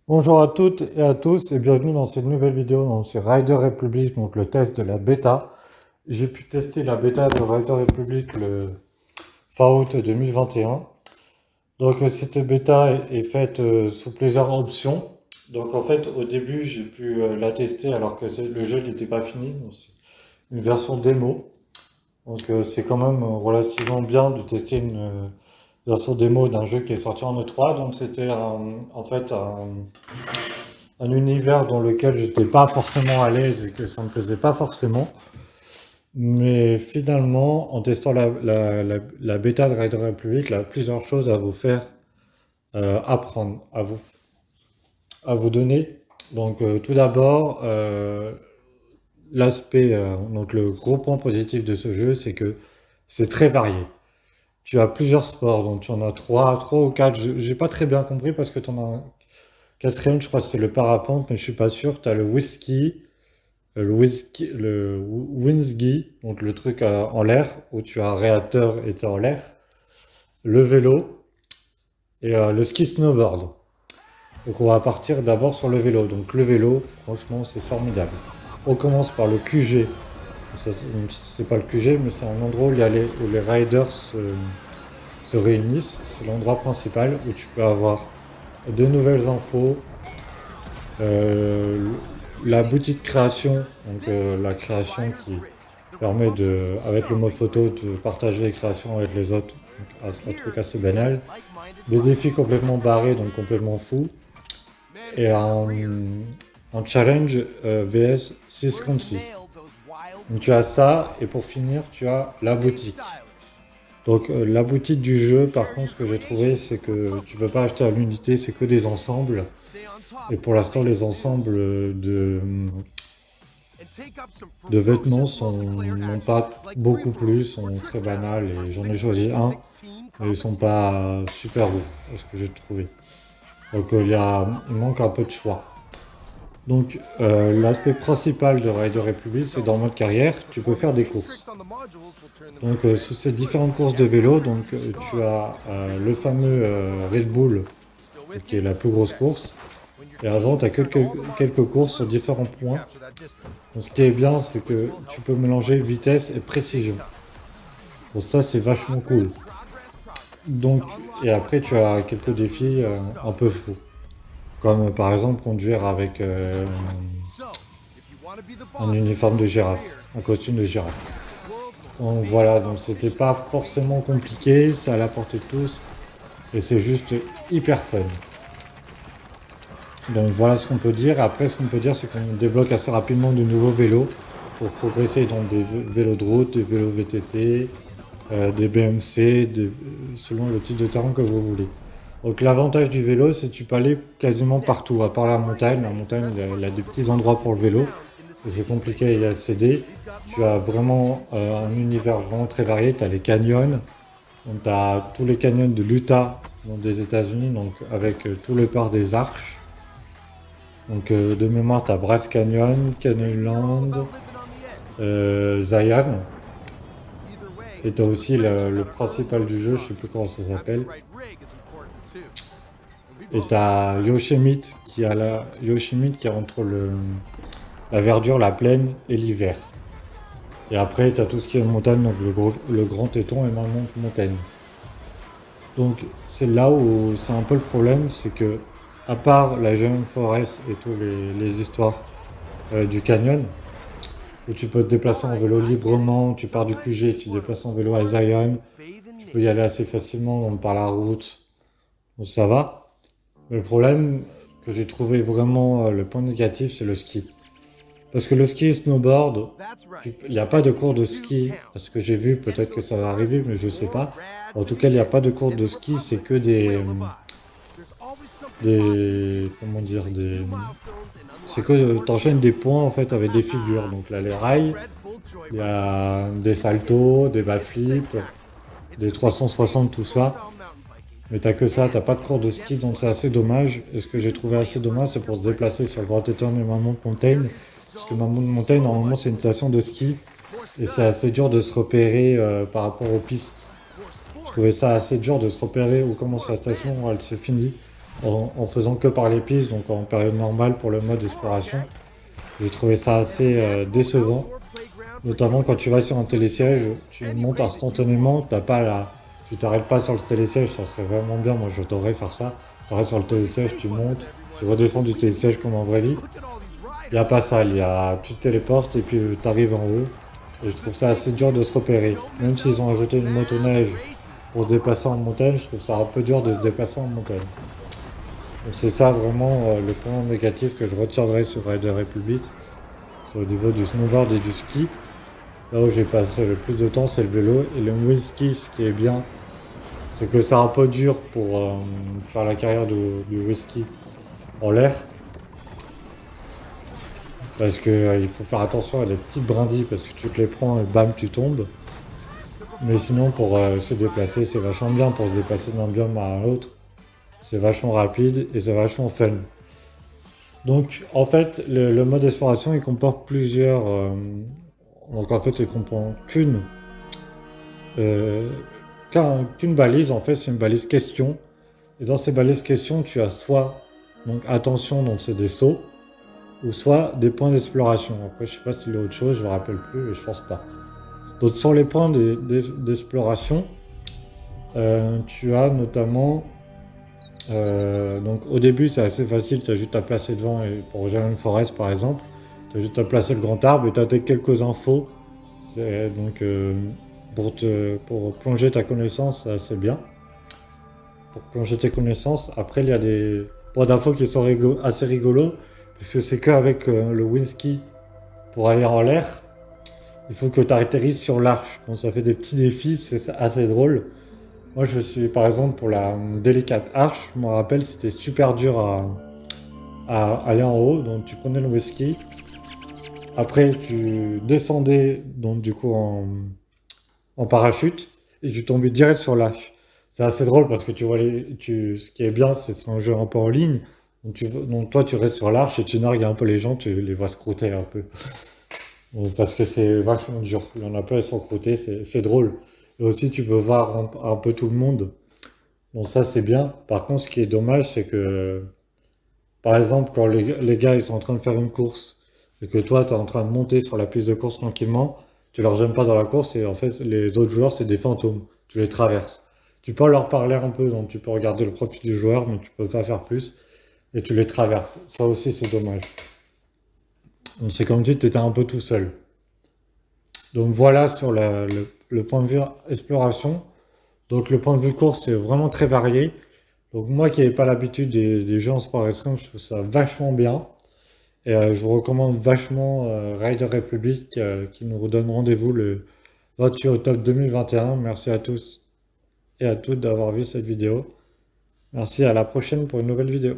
Bonjour à toutes et à tous et bienvenue dans cette nouvelle vidéo dans ce Rider Republic, donc le test de la bêta. J'ai pu tester la bêta de Rider Republic le fin août 2021. Donc cette bêta est faite sous plusieurs options. Donc en fait au début j'ai pu la tester alors que le jeu n'était pas fini. Donc, c'est une version démo. Donc c'est quand même relativement bien de tester une version démo d'un jeu qui est sorti en E3. Donc c'était en fait un univers dans lequel j'étais pas forcément à l'aise et que ça me plaisait pas forcément. Mais finalement, en testant la bêta de Rider Republic, il y a plusieurs choses à vous faire apprendre, à vous donner. Donc tout d'abord, donc le gros point positif de ce jeu, c'est que c'est très varié. Tu as plusieurs sports, donc tu en as trois ou quatre. J'ai pas très bien compris parce que tu en as un quatrième, je crois que c'est le parapente, mais je suis pas sûr. Tu as le whisky, le Winsgi, donc le truc en l'air, où tu as un réacteur et tu es en l'air, le vélo et le ski snowboard. Donc on va partir d'abord sur le vélo. Donc le vélo, franchement, c'est formidable. On commence par le QG. C'est pas le QG, mais c'est un endroit où, où les riders se réunissent. C'est l'endroit principal où tu peux avoir de nouvelles infos, euh, la boutique création, donc la création qui permet de, avec le mode photo, de partager les créations avec les autres, donc un truc assez banal. Des défis complètement barrés, donc complètement fous, et un challenge VS 6 contre 6. Donc tu as ça, et pour finir, tu as la boutique. Donc la boutique du jeu, par contre, ce que j'ai trouvé, c'est que tu peux pas acheter à l'unité, c'est que des ensembles. Et pour l'instant, les ensembles de vêtements n'ont pas beaucoup plus, sont très banals et j'en ai choisi un, mais ils sont pas super ouf, à ce que j'ai trouvé. Donc il manque un peu de choix. Donc l'aspect principal de Rider Republic, c'est dans le mode carrière, tu peux faire des courses. Donc sous ces différentes courses de vélo, donc tu as le fameux Red Bull, qui est la plus grosse course. Et avant, tu as quelques courses sur différents points. Donc, ce qui est bien, c'est que tu peux mélanger vitesse et précision. Bon, ça, c'est vachement cool. Donc, et après, tu as quelques défis un peu fous. Comme par exemple conduire avec un uniforme de girafe, un costume de girafe. Donc voilà, donc c'était pas forcément compliqué, c'est à la portée de tous. Et c'est juste hyper fun. Donc voilà ce qu'on peut dire. Après, ce qu'on peut dire, c'est qu'on débloque assez rapidement de nouveaux vélos pour progresser dans des vélos de route, des vélos VTT, des BMC, selon le type de terrain que vous voulez. Donc l'avantage du vélo, c'est que tu peux aller quasiment partout, à part la montagne. La montagne, il y a des petits endroits pour le vélo, et c'est compliqué à y accéder. Tu as vraiment un univers vraiment très varié. Tu as les canyons, donc tu as tous les canyons de l'Utah, donc des États-Unis, donc avec tout le parc des Arches. Donc de mémoire, tu as Bryce Canyon, Canyonland, Zion. Et tu as aussi le principal du jeu, je sais plus comment ça s'appelle. Et tu as Yosemite Yosemite qui est entre la verdure, la plaine et l'hiver. Et après, tu as tout ce qui est montagne, donc le grand téton et maintenant montagne. Donc c'est là où c'est un peu le problème, c'est que à part la Giant Forest et toutes les histoires du canyon, où tu peux te déplacer en vélo librement, tu pars du QG, tu te déplaces en vélo à Zion, tu peux y aller assez facilement donc par la route, donc ça va. Mais le problème que j'ai trouvé vraiment le point négatif, c'est le ski. Parce que le ski et snowboard, il n'y a pas de cours de ski. À ce que j'ai vu, peut-être que ça va arriver, mais je sais pas. En tout cas, il n'y a pas de cours de ski, c'est que comment dire, c'est que t'enchaînes des points en fait avec des figures. Donc là, les rails, il y a des saltos, des backflips, des 360, tout ça. Mais t'as que ça, t'as pas de cours de ski, donc c'est assez dommage. Et ce que j'ai trouvé assez dommage, c'est pour se déplacer sur le Grand Teton et Mammoth Mountain. Parce que Mammoth Mountain, normalement, c'est une station de ski. Et c'est assez dur de se repérer par rapport aux pistes. Je trouvais ça assez dur de se repérer où commence la station, où elle se finit. en faisant que par les pistes, donc en période normale pour le mode exploration. J'ai trouvé ça assez décevant, notamment quand tu vas sur un télésiège, tu montes instantanément, t'as pas la... tu t'arrêtes pas sur le télésiège, ça serait vraiment bien, moi j'adorerais faire ça. Tu arrêtes sur le télésiège, tu montes, tu redescends du télésiège comme en vraie vie. Il n'y a pas ça, tu te téléportes et puis tu arrives en haut. Et je trouve ça assez dur de se repérer. Même s'ils ont ajouté une motoneige pour se déplacer en montagne, je trouve ça un peu dur de se déplacer en montagne. Donc c'est ça vraiment le point négatif que je retiendrai sur Rider Republic. C'est au niveau du snowboard et du ski. Là où j'ai passé le plus de temps, c'est le vélo. Et le whisky, ce qui est bien, c'est que c'est un peu dur pour faire la carrière du whisky en l'air. Parce que il faut faire attention à les petites brindilles parce que tu te les prends et bam, tu tombes. Mais sinon, pour se déplacer, c'est vachement bien pour se déplacer d'un biome à un autre. C'est vachement rapide et c'est vachement fun. Donc, en fait, le mode exploration, il comporte plusieurs. Donc, en fait, il comprend euh, qu'une balise. En fait, c'est une balise question. Et dans ces balises questions, tu as soit donc attention, donc c'est des sauts, ou soit des points d'exploration. Après, je sais pas s'il y a autre chose, je me rappelle plus, et je pense pas. Donc, sur les points d'exploration, tu as notamment. Donc au début c'est assez facile, tu as juste à placer devant et pour rejoindre une forest par exemple, tu as juste à placer le grand arbre et tu as quelques infos. Donc pour plonger ta connaissance, c'est assez bien. Pour plonger tes connaissances, après il y a des points d'infos qui sont assez rigolos, puisque c'est qu'avec le windski pour aller en l'air, il faut que tu atterrisses sur l'arche. Donc ça fait des petits défis, c'est assez drôle. Moi, je suis, par exemple, pour la délicate arche, je me rappelle, c'était super dur à aller en haut. Donc, tu prenais le whisky. Après, tu descendais, donc, du coup, en parachute. Et tu tombais direct sur l'arche. C'est assez drôle parce que tu vois, ce qui est bien, c'est un jeu un peu en ligne. Donc, toi, tu restes sur l'arche et tu nargues un peu les gens, tu les vois scrouter un peu. Donc, parce que c'est vachement dur. Il y en a plein, ils sont croûtés, c'est drôle. Et aussi, tu peux voir un peu tout le monde. Bon, ça c'est bien. Par contre, ce qui est dommage, c'est que, par exemple, quand les gars ils sont en train de faire une course et que toi tu es en train de monter sur la piste de course tranquillement, tu leur gênes pas dans la course et en fait, les autres joueurs c'est des fantômes. Tu les traverses. Tu peux leur parler un peu, donc tu peux regarder le profil du joueur, mais tu peux pas faire plus et tu les traverses. Ça aussi, c'est dommage. Donc, c'est comme si tu étais un peu tout seul. Donc, voilà sur le point de vue exploration. Donc, le point de vue course, c'est vraiment très varié. Donc moi qui n'avais pas l'habitude des jeux en sport extrême, je trouve ça vachement bien. Et je vous recommande vachement Rider Republic qui nous redonne rendez-vous le 28 octobre 2021. Merci à tous et à toutes d'avoir vu cette vidéo. Merci, à la prochaine pour une nouvelle vidéo.